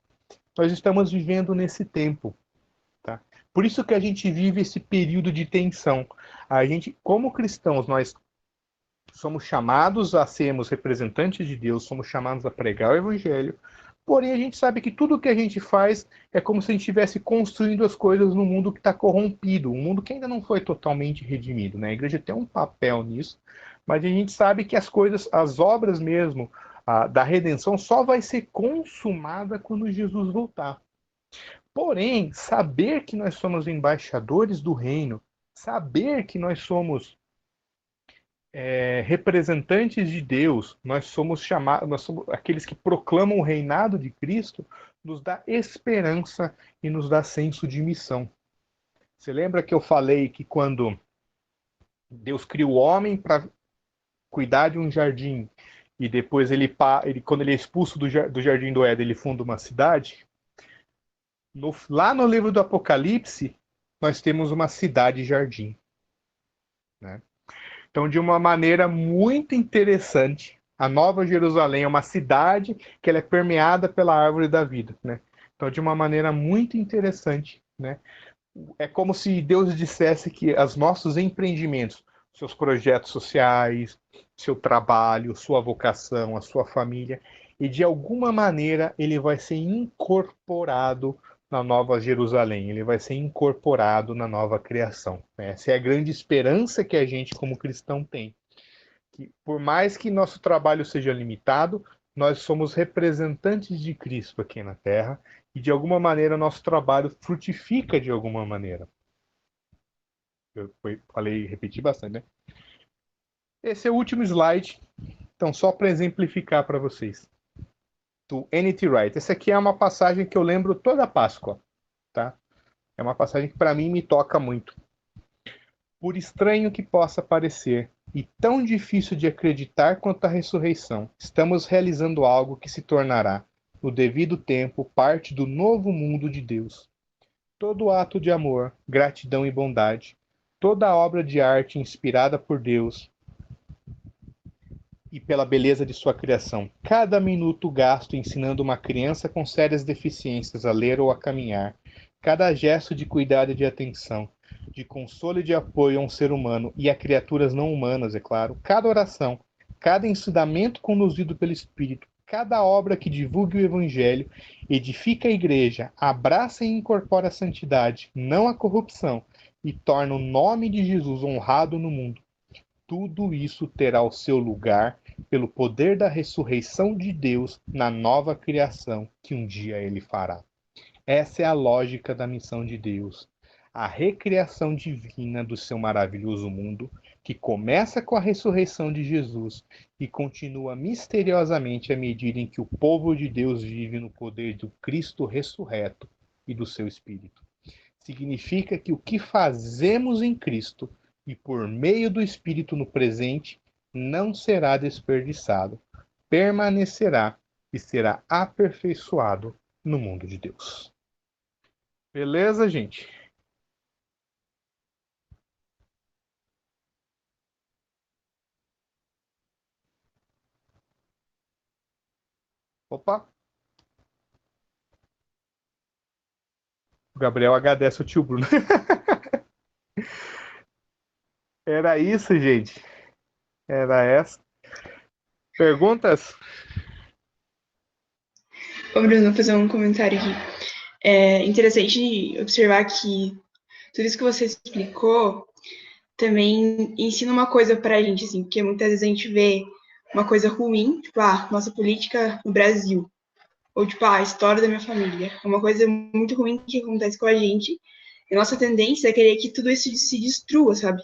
Nós estamos vivendo nesse tempo. Tá? Por isso que a gente vive esse período de tensão. A gente, como cristãos, nós somos chamados a sermos representantes de Deus, somos chamados a pregar o evangelho, porém a gente sabe que tudo que a gente faz é como se a gente estivesse construindo as coisas no mundo que está corrompido, um mundo que ainda não foi totalmente redimido, né? A igreja tem um papel nisso, mas a gente sabe que as coisas, as obras mesmo, da redenção só vai ser consumada quando Jesus voltar. Porém, saber que nós somos embaixadores do reino, saber que nós somos representantes de Deus, nós somos chamados, nós somos aqueles que proclamam o reinado de Cristo, nos dá esperança e nos dá senso de missão. Você lembra que eu falei que quando Deus cria o homem para cuidar de um jardim e depois quando ele é expulso do jardim do Éden, ele funda uma cidade? Lá no livro do Apocalipse, nós temos uma cidade-jardim, né? Então, de uma maneira muito interessante, a Nova Jerusalém é uma cidade que ela é permeada pela árvore da vida, né? Então, de uma maneira muito interessante, né? É como se Deus dissesse que os nossos empreendimentos, seus projetos sociais, seu trabalho, sua vocação, a sua família, e de alguma maneira ele vai ser incorporado na Nova Jerusalém, ele vai ser incorporado na nova criação. Essa é a grande esperança que a gente, como cristão, tem. Que por mais que nosso trabalho seja limitado, nós somos representantes de Cristo aqui na Terra e de alguma maneira nosso trabalho frutifica de alguma maneira. Falei, repeti bastante, né? Esse é o último slide, então só para exemplificar para vocês. Do N.T. Wright. Essa aqui é uma passagem que eu lembro toda a Páscoa, tá? É uma passagem que para mim me toca muito. Por estranho que possa parecer, e tão difícil de acreditar quanto a ressurreição, estamos realizando algo que se tornará, no devido tempo, parte do novo mundo de Deus. Todo ato de amor, gratidão e bondade, toda obra de arte inspirada por Deus e pela beleza de sua criação. Cada minuto gasto ensinando uma criança com sérias deficiências a ler ou a caminhar. Cada gesto de cuidado e de atenção, de consolo e de apoio a um ser humano e a criaturas não humanas, é claro. Cada oração, cada ensinamento conduzido pelo Espírito, cada obra que divulgue o Evangelho, edifica a igreja, abraça e incorpora a santidade, não a corrupção, e torna o nome de Jesus honrado no mundo. Tudo isso terá o seu lugar pelo poder da ressurreição de Deus na nova criação que um dia ele fará. Essa é a lógica da missão de Deus, a recriação divina do seu maravilhoso mundo, que começa com a ressurreição de Jesus e continua misteriosamente à medida em que o povo de Deus vive no poder do Cristo ressurreto e do seu Espírito. Significa que o que fazemos em Cristo e por meio do Espírito no presente não será desperdiçado, permanecerá e será aperfeiçoado no mundo de Deus. Beleza, gente? Opa! O Gabriel agradece o tio Bruno. Era isso, gente. Era essa. Perguntas? Ô, Bruno, vou fazer um comentário aqui. É interessante observar que tudo isso que você explicou também ensina uma coisa pra gente, assim, porque muitas vezes a gente vê uma coisa ruim, tipo, nossa política no Brasil, ou tipo, a história da minha família. É uma coisa muito ruim que acontece com a gente, e a nossa tendência é querer que tudo isso se destrua, sabe?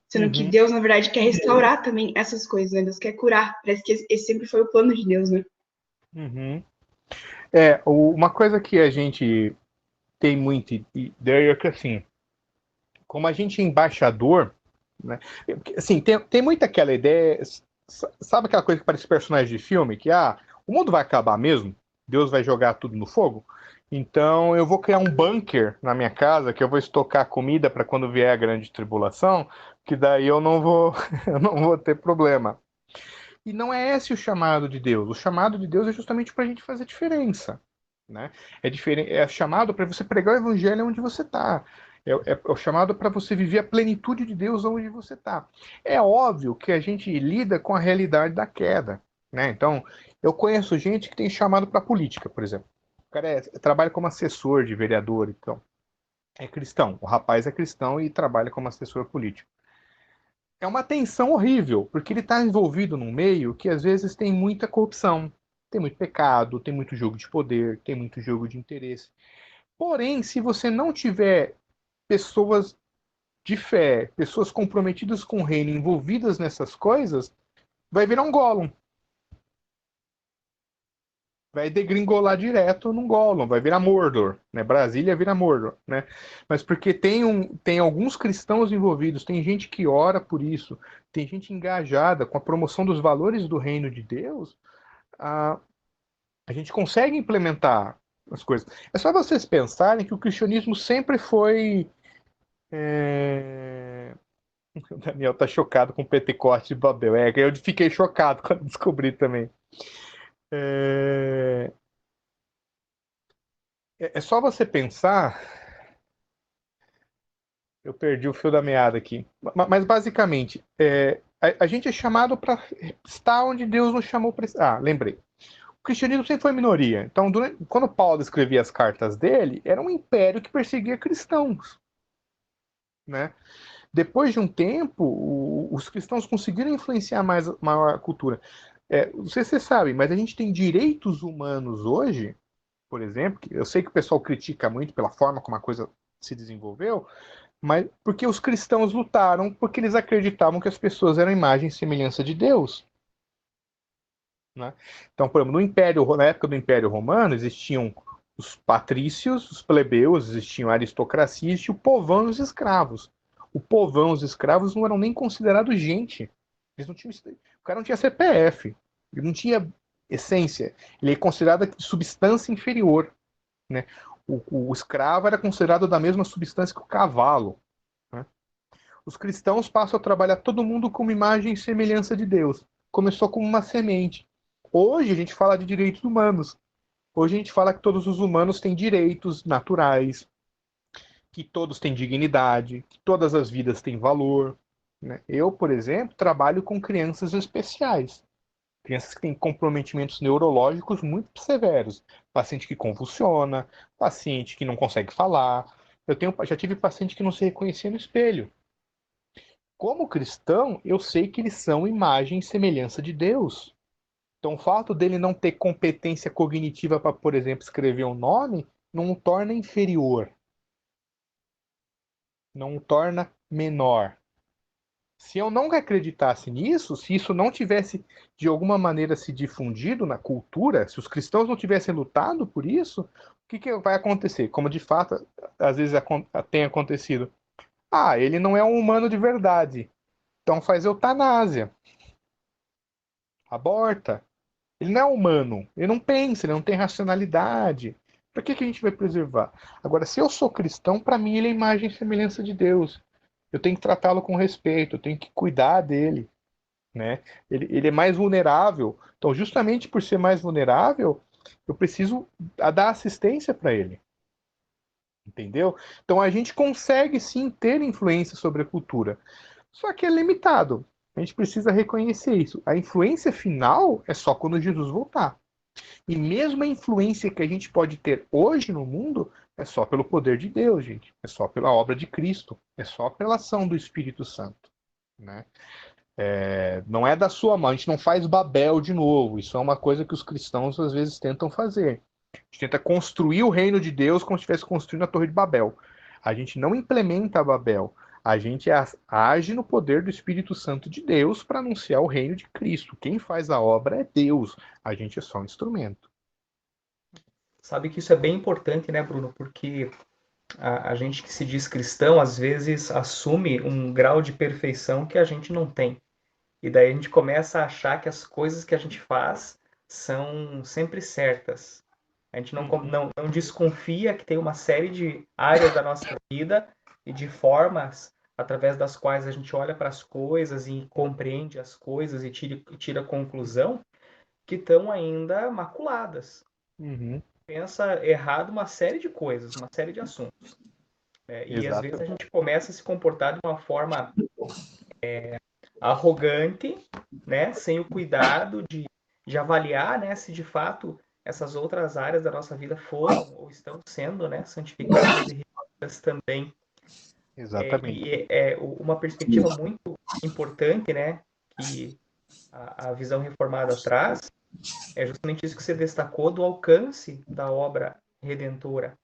Sendo que Deus, na verdade, quer restaurar também essas coisas, né? Deus quer curar. Parece que esse sempre foi o plano de Deus, né? Uma coisa que a gente tem muito ideia é que, assim, como a gente é embaixador, né? Assim, tem muito aquela ideia, sabe aquela coisa que parece personagem de filme, que o mundo vai acabar mesmo, Deus vai jogar tudo no fogo, então eu vou criar um bunker na minha casa que eu vou estocar comida para quando vier a grande tribulação, que daí eu não vou, eu não vou ter problema. E não é esse o chamado de Deus. O chamado de Deus é justamente para a gente fazer diferença, né? É chamado para você pregar o evangelho onde você está. É o chamado para você viver a plenitude de Deus onde você está. É óbvio que a gente lida com a realidade da queda, né? Então, eu conheço gente que tem chamado para política, por exemplo. O cara trabalha como assessor de vereador, então. É cristão. O rapaz é cristão e trabalha como assessor político. É uma tensão horrível, porque ele está envolvido num meio que às vezes tem muita corrupção, tem muito pecado, tem muito jogo de poder, tem muito jogo de interesse. Porém, se você não tiver pessoas de fé, pessoas comprometidas com o reino, envolvidas nessas coisas, vai virar um Gollum. Vai degringolar direto num Gollum, vai virar Mordor, né? Brasília vira Mordor, né? Mas porque tem alguns cristãos envolvidos, tem gente que ora por isso, tem gente engajada com a promoção dos valores do reino de Deus, a gente consegue implementar as coisas. É só vocês pensarem que o cristianismo sempre foi. O Daniel tá chocado com o Pentecoste de Babel. Eu fiquei chocado quando descobri também. É só você pensar. Eu perdi o fio da meada aqui. Mas basicamente, a gente é chamado para estar onde Deus nos chamou para estar. Lembrei. O cristianismo sempre foi minoria. Então, quando Paulo escrevia as cartas dele, era um império que perseguia cristãos, né? Depois de um tempo, os cristãos conseguiram influenciar maior a cultura. Não sei se vocês sabem, mas a gente tem direitos humanos hoje, por exemplo, que eu sei que o pessoal critica muito pela forma como a coisa se desenvolveu, mas porque os cristãos lutaram porque eles acreditavam que as pessoas eram imagem e semelhança de Deus. Né? Então, por exemplo, na época do Império Romano, existiam os patrícios, os plebeus, existiam a aristocracia, existia o povão e os escravos. O povão e os escravos não eram nem considerados gente. Eles não tinham, o cara não tinha CPF, ele não tinha essência. Ele é considerado de substância inferior, né? O escravo era considerado da mesma substância que o cavalo, né? Os cristãos passam a trabalhar todo mundo como imagem e semelhança de Deus. Começou como uma semente. Hoje a gente fala de direitos humanos. Hoje a gente fala que todos os humanos têm direitos naturais, que todos têm dignidade, que todas as vidas têm valor, né? Eu, por exemplo, trabalho com crianças especiais. Crianças que têm comprometimentos neurológicos muito severos. Paciente que convulsiona, paciente que não consegue falar. Já tive paciente que não se reconhecia no espelho. Como cristão, eu sei que eles são imagem e semelhança de Deus. Então, o fato dele não ter competência cognitiva para, por exemplo, escrever um nome, não o torna inferior, não o torna menor. Se eu não acreditasse nisso, se isso não tivesse de alguma maneira se difundido na cultura, se os cristãos não tivessem lutado por isso, o que vai acontecer? Como de fato às vezes tem acontecido. Ah, ele não é um humano de verdade, então faz eutanásia, aborta. Ele não é humano, ele não pensa, ele não tem racionalidade. Para que a gente vai preservar? Agora, se eu sou cristão, para mim ele é imagem e semelhança de Deus. Eu tenho que tratá-lo com respeito, eu tenho que cuidar dele, né? Ele é mais vulnerável. Então, justamente por ser mais vulnerável, eu preciso dar assistência para ele. Entendeu? Então, a gente consegue sim ter influência sobre a cultura. Só que é limitado. A gente precisa reconhecer isso. A influência final é só quando Jesus voltar. E mesmo a influência que a gente pode ter hoje no mundo é só pelo poder de Deus, gente. É só pela obra de Cristo. É só pela ação do Espírito Santo, né? Não é da sua mão. A gente não faz Babel de novo. Isso é uma coisa que os cristãos às vezes tentam fazer. A gente tenta construir o reino de Deus como se estivesse construindo a Torre de Babel. A gente não implementa a Babel. A gente age no poder do Espírito Santo de Deus para anunciar o reino de Cristo. Quem faz a obra é Deus. A gente é só um instrumento. Sabe que isso é bem importante, né, Bruno? Porque a gente que se diz cristão, às vezes assume um grau de perfeição que a gente não tem. E daí a gente começa a achar que as coisas que a gente faz são sempre certas. A gente não desconfia que tem uma série de áreas da nossa vida e de formas através das quais a gente olha para as coisas e compreende as coisas e tira conclusão que estão ainda maculadas. Uhum. Pensa errado uma série de coisas, uma série de assuntos. E às vezes a gente começa a se comportar de uma forma arrogante, né, sem o cuidado de avaliar, né, se de fato essas outras áreas da nossa vida foram ou estão sendo, né, santificadas e realizadas também. Exatamente. Uma perspectiva muito importante, né, que a visão reformada traz, é justamente isso que você destacou do alcance da obra redentora.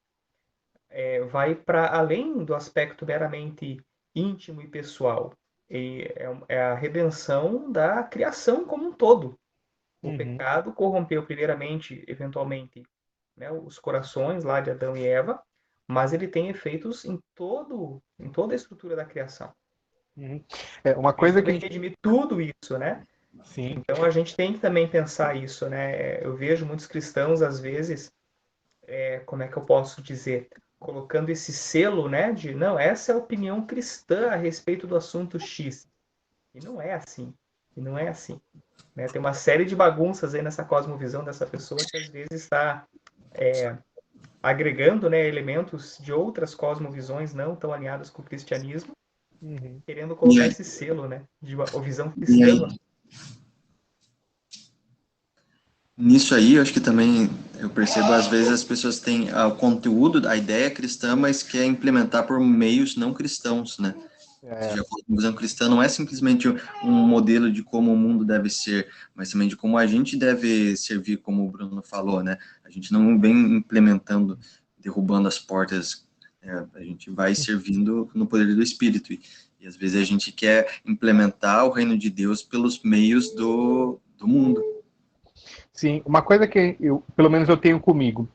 Vai para além do aspecto meramente íntimo e pessoal. É a redenção da criação como um todo. O pecado corrompeu primeiramente, eventualmente, né, os corações lá de Adão e Eva, mas ele tem efeitos em toda a estrutura da criação. Uma coisa que redimir tudo isso, né? Sim. Então a gente tem que também pensar isso, né? Eu vejo muitos cristãos às vezes, como é que eu posso dizer, colocando esse selo, né, de não, essa é a opinião cristã a respeito do assunto X. E não é assim. E não é assim. Né? Tem uma série de bagunças aí nessa cosmovisão dessa pessoa que às vezes está agregando, né, elementos de outras cosmovisões não tão alinhadas com o cristianismo, querendo colocar esse selo, né, de uma visão cristã. Nisso aí, eu acho que também eu percebo, às vezes as pessoas têm o conteúdo, a ideia cristã, mas quer implementar por meios não cristãos, né? Seja, a visão cristã não é simplesmente um modelo de como o mundo deve ser, mas também de como a gente deve servir, como o Bruno falou, né? A gente não vem implementando, derrubando as portas, a gente vai servindo no poder do Espírito, e às vezes a gente quer implementar o reino de Deus pelos meios do mundo. Sim, uma coisa que pelo menos eu tenho comigo,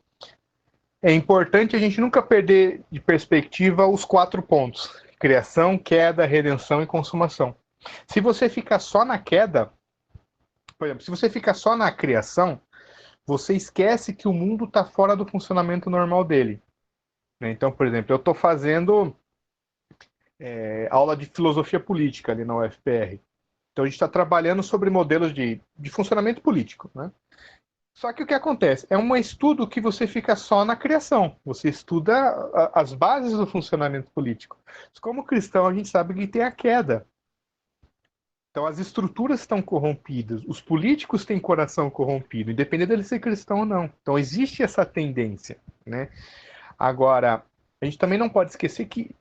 é importante a gente nunca perder de perspectiva os 4 pontos: criação, queda, redenção e consumação. Se você ficar só na queda, por exemplo, se você fica só na criação, você esquece que o mundo está fora do funcionamento normal dele, né? Então, por exemplo, eu estou fazendo aula de filosofia política ali na UFPR. Então, a gente está trabalhando sobre modelos de funcionamento político, né? Só que o que acontece? É um estudo que você fica só na criação. Você estuda as bases do funcionamento político. Como cristão, a gente sabe que tem a queda. Então, as estruturas estão corrompidas. Os políticos têm coração corrompido, independente dele ser cristão ou não. Então, existe essa tendência, né? Agora, a gente também não pode esquecer que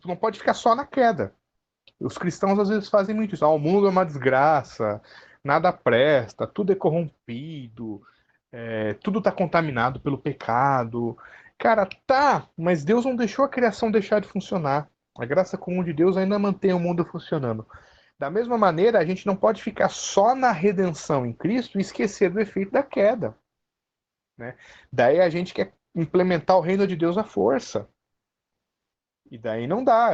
não pode ficar só na queda. Os cristãos, às vezes, fazem muito isso. O mundo é uma desgraça, nada presta, tudo é corrompido, tudo está contaminado pelo pecado. Cara, tá, mas Deus não deixou a criação deixar de funcionar. A graça comum de Deus ainda mantém o mundo funcionando. Da mesma maneira, a gente não pode ficar só na redenção em Cristo e esquecer do efeito da queda, né? Daí a gente quer implementar o reino de Deus à força. E daí não dá.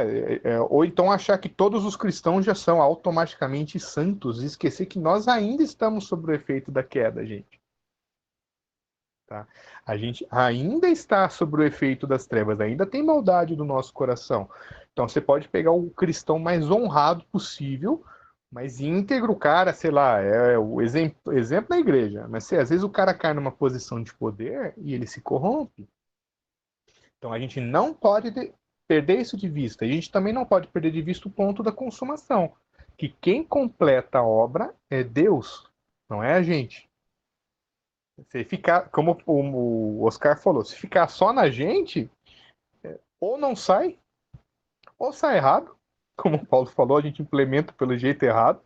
Ou então achar que todos os cristãos já são automaticamente santos e esquecer que nós ainda estamos sob o efeito da queda, gente. Tá? A gente ainda está sob o efeito das trevas, ainda tem maldade no nosso coração. Então você pode pegar o cristão mais honrado possível, mas íntegro, cara, sei lá, é o exemplo da igreja. Mas às vezes o cara cai numa posição de poder e ele se corrompe. Então a gente não pode perder isso de vista. E a gente também não pode perder de vista o ponto da consumação. Que quem completa a obra é Deus, não é a gente. Se ficar, como o Oscar falou, se ficar só na gente, ou não sai, ou sai errado, como o Paulo falou, a gente implementa pelo jeito errado,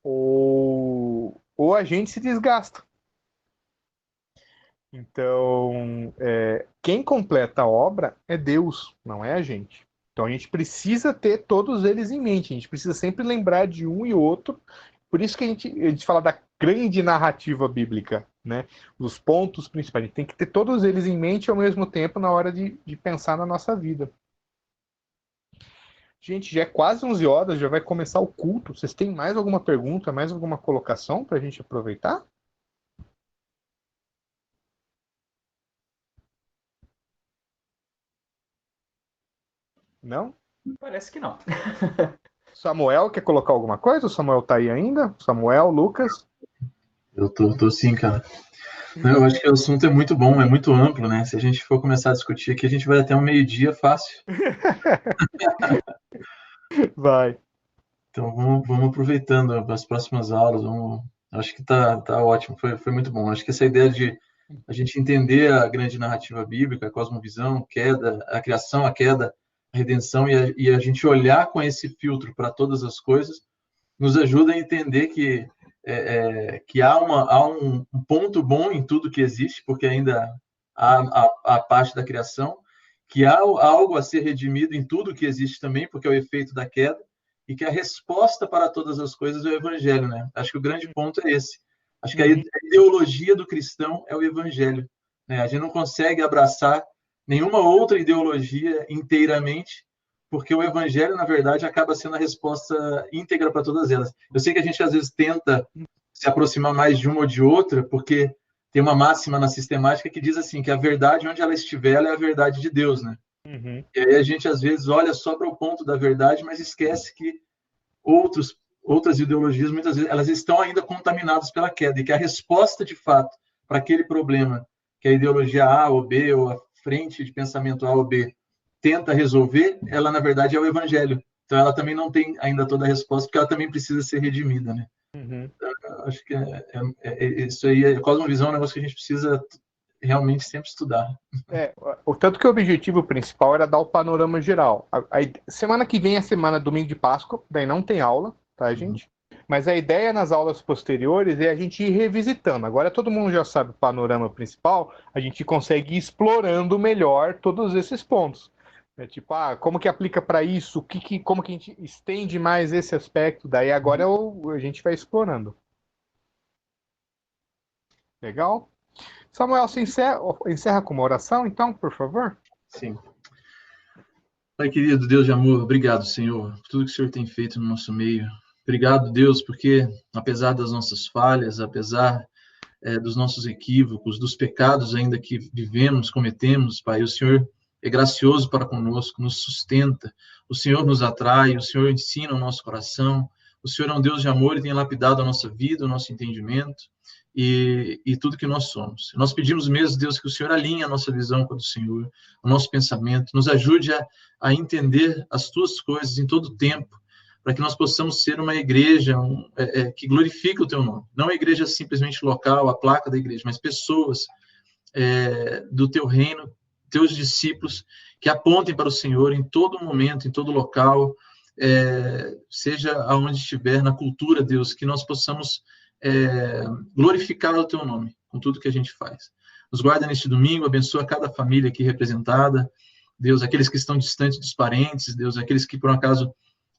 ou a gente se desgasta. Então, quem completa a obra é Deus, não é a gente. Então a gente precisa ter todos eles em mente, a gente precisa sempre lembrar de um e outro. Por isso que a gente fala da grande narrativa bíblica, né? Os pontos principais. A gente tem que ter todos eles em mente ao mesmo tempo na hora de pensar na nossa vida. Gente, já é quase 11 horas, já vai começar o culto. Vocês têm mais alguma pergunta, mais alguma colocação para a gente aproveitar? Não? Parece que não. Samuel, quer colocar alguma coisa? O Samuel tá aí ainda? Samuel, Lucas? Eu tô sim, cara. Eu acho que o assunto é muito bom, é muito amplo, né? Se a gente for começar a discutir aqui, a gente vai até um meio-dia fácil. Vai. Então vamos aproveitando as próximas aulas. Acho que tá ótimo, foi muito bom. Acho que essa ideia de a gente entender a grande narrativa bíblica, a cosmovisão, queda, a criação, a queda, a redenção, e a gente olhar com esse filtro para todas as coisas, nos ajuda a entender que há um ponto bom em tudo que existe, porque ainda há a parte da criação, que há algo a ser redimido em tudo que existe também, porque é o efeito da queda, e que a resposta para todas as coisas é o evangelho, né? Acho que o grande ponto é esse. Acho que a ideologia do cristão é o evangelho, né? A gente não consegue abraçar nenhuma outra ideologia inteiramente, porque o evangelho, na verdade, acaba sendo a resposta íntegra para todas elas. Eu sei que a gente, às vezes, tenta se aproximar mais de uma ou de outra, porque tem uma máxima na sistemática que diz assim, que a verdade, onde ela estiver, ela é a verdade de Deus, né? Uhum. E aí a gente, às vezes, olha só para o ponto da verdade, mas esquece que outras ideologias, muitas vezes, elas estão ainda contaminadas pela queda, e que a resposta, de fato, para aquele problema que a ideologia A ou B, ou a frente de pensamento A ou B, tenta resolver, ela, na verdade, é o evangelho. Então, ela também não tem ainda toda a resposta, porque ela também precisa ser redimida, né? Uhum. Então, acho que isso aí, a cosmovisão é um negócio que a gente precisa realmente sempre estudar. O tanto que o objetivo principal era dar o panorama geral. Semana que vem é semana domingo de Páscoa, daí não tem aula, tá, gente? Mas a ideia nas aulas posteriores é a gente ir revisitando. Agora todo mundo já sabe o panorama principal, a gente consegue ir explorando melhor todos esses pontos. Tipo, como que aplica para isso? Como que a gente estende mais esse aspecto? Daí agora a gente vai explorando. Legal? Samuel, você encerra com uma oração, então, por favor? Sim. Pai querido, Deus de amor, obrigado, Senhor, por tudo que o Senhor tem feito no nosso meio. Obrigado, Deus, porque apesar das nossas falhas, apesar dos nossos equívocos, dos pecados ainda que vivemos, cometemos, Pai, o Senhor é gracioso para conosco, nos sustenta, o Senhor nos atrai, o Senhor ensina o nosso coração, o Senhor é um Deus de amor e tem lapidado a nossa vida, o nosso entendimento e tudo que nós somos. Nós pedimos mesmo, Deus, que o Senhor alinhe a nossa visão com a do Senhor, o nosso pensamento, nos ajude a entender as tuas coisas em todo o tempo, para que nós possamos ser uma igreja que glorifique o teu nome. Não uma igreja simplesmente local, a placa da igreja, mas pessoas do teu reino, teus discípulos, que apontem para o Senhor em todo momento, em todo local, seja aonde estiver, na cultura, Deus, que nós possamos glorificar o teu nome com tudo que a gente faz. Nos guarda neste domingo, abençoa cada família aqui representada, Deus, aqueles que estão distantes dos parentes, Deus, aqueles que por um acaso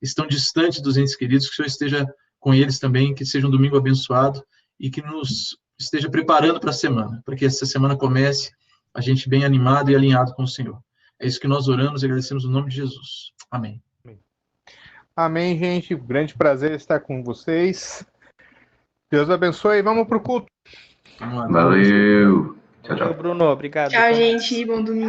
estão distantes dos entes queridos, que o Senhor esteja com eles também, que seja um domingo abençoado e que nos esteja preparando para a semana, para que essa semana comece a gente bem animado e alinhado com o Senhor. É isso que nós oramos e agradecemos no nome de Jesus. Amém. Amém, gente. Grande prazer estar com vocês. Deus abençoe. Vamos para o culto. Valeu. Tchau, tchau. Valeu, Bruno. Obrigado. Tchau, gente. Bom domingo.